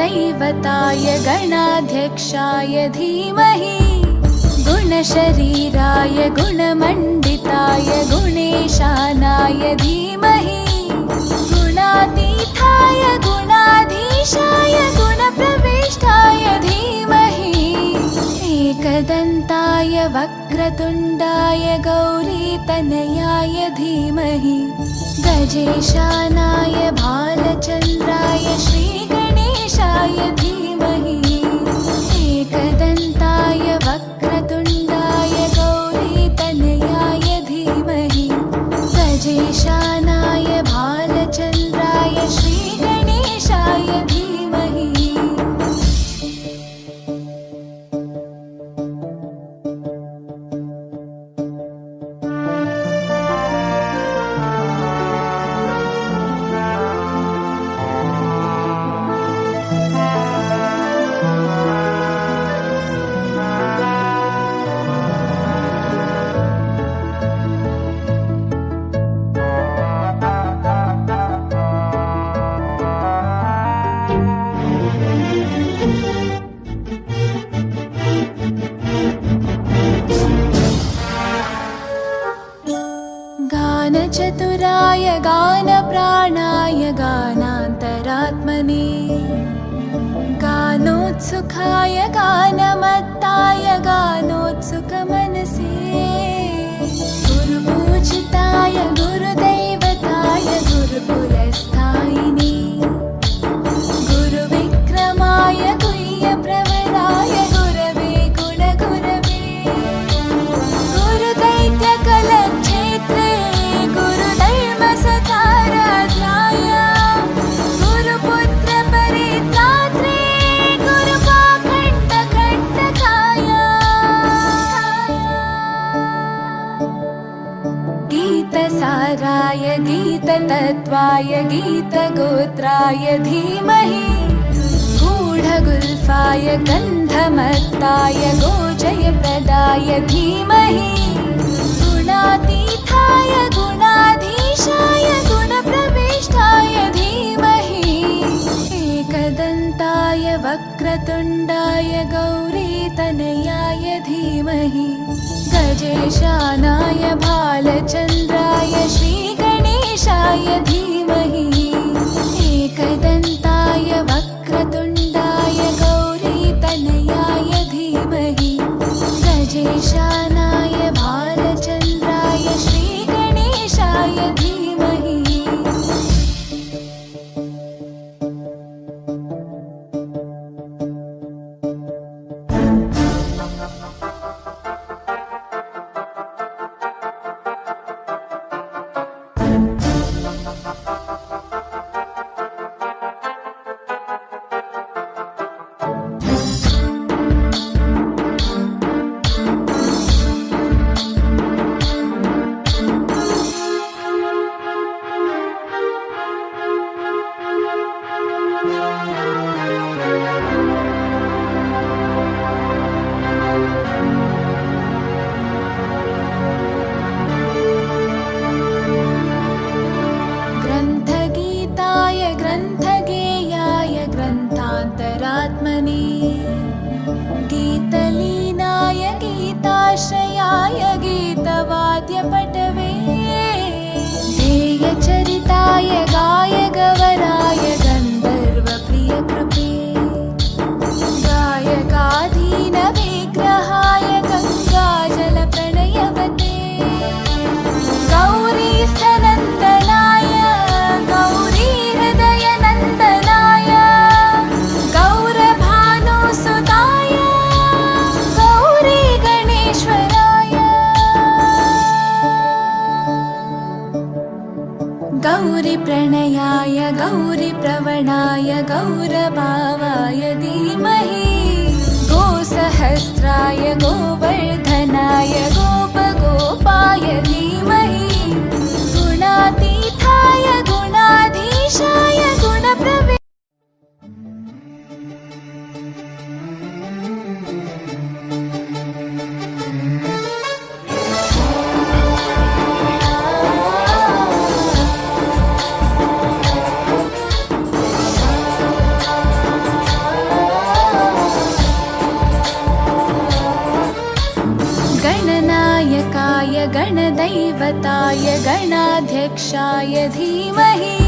गुरुदैवताय गणाध्यक्षाय धीमहि गुणशरीराय गुणमण्डिताय गुणेशानाय धीमहि गुणातीताय गुणाधीशाय गुणप्रविष्टाय धीमहि एकदन्ताय वक्रतुण्डाय गौरीतनयाय धीमहि गजेशानाय भालचन्द्राय श्रीगणेशाय धीमहि एकदन्ताय वक्रतुण्डाय गौरीतनयाय धीमहि गजेशानाय भालचन्द्राय श्रीगणेशाय धीमहि। गानचतुराय गानप्राणाय गानान्तरात्मने गानोत्सुकाय गानमत्ताय गानोत्सुकमनसे गुरुपूजिताय गुरुदैवताय गुरुकुलस्थायिने गुरुविक्रमाय गुह्यप्रवराय गुरवे गुणगुरवे गुरुदैत्यकलक्षेत्रे गुरुधर्मसताराध्याय गुरुपुत्रपरित्रात्रे गुरुपाखण्डखण्डकाय गीतसाराय गीततत्त्वाय गीतगोत्राय धीमहि गूढगुल्फाय गन्धमत्ताय गोजयप्रदाय धीमहि गुणातीताय गुणाधीशाय गुणप्रविष्टाय धीमहि एकदन्ताय वक्रतुण्डाय गौरीतनयाय धीमहि गजेशानाय भालचन्द्राय श्रीगणेशाय धीमहि एकदन्ताय वक्रतुण्डाय गौरीतनयाय धीमहि गजेशानाय भालचन्द्राय श्रीगणेशाय धीमहि। गीतलीनाय गीताश्रयाय गीतवाद्यपटवे ध्येयचरिताय गायगवराय गन्धर्वप्रियकृपे गायकाधीनविग्रहाय गङ्गाजलप्रणयवते गौरीस्थनन्दनाय गौरीहृदयनन्दनाय गौरभानुसुताय गौरीगणेश्वराय गौरीप्रणयाय गौरीप्रवणाय गौरभावाय धीमहि गोसहस्राय गोवर्धनाय गोपगोपाय धीमहि गुणातीताय गुणाधीशाय गुणप्रवे गणनायकाय गणदैवताय गणाध्यक्षाय धीमहि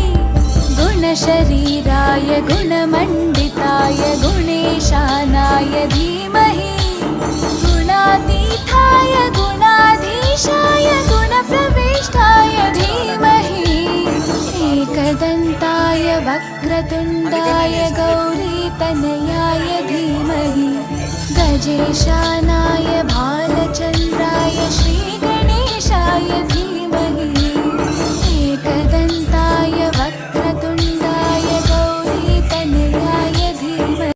गुणशरीराय गुणमण्डिताय गुणेशानाय धीमहि गुणातीताय गुणाधीशाय गुणप्रविष्टाय धीमहि एकदन्ताय वक्रतुण्डाय गौरीतनयाय धीमहि गजेशानाय भालचन्द्राय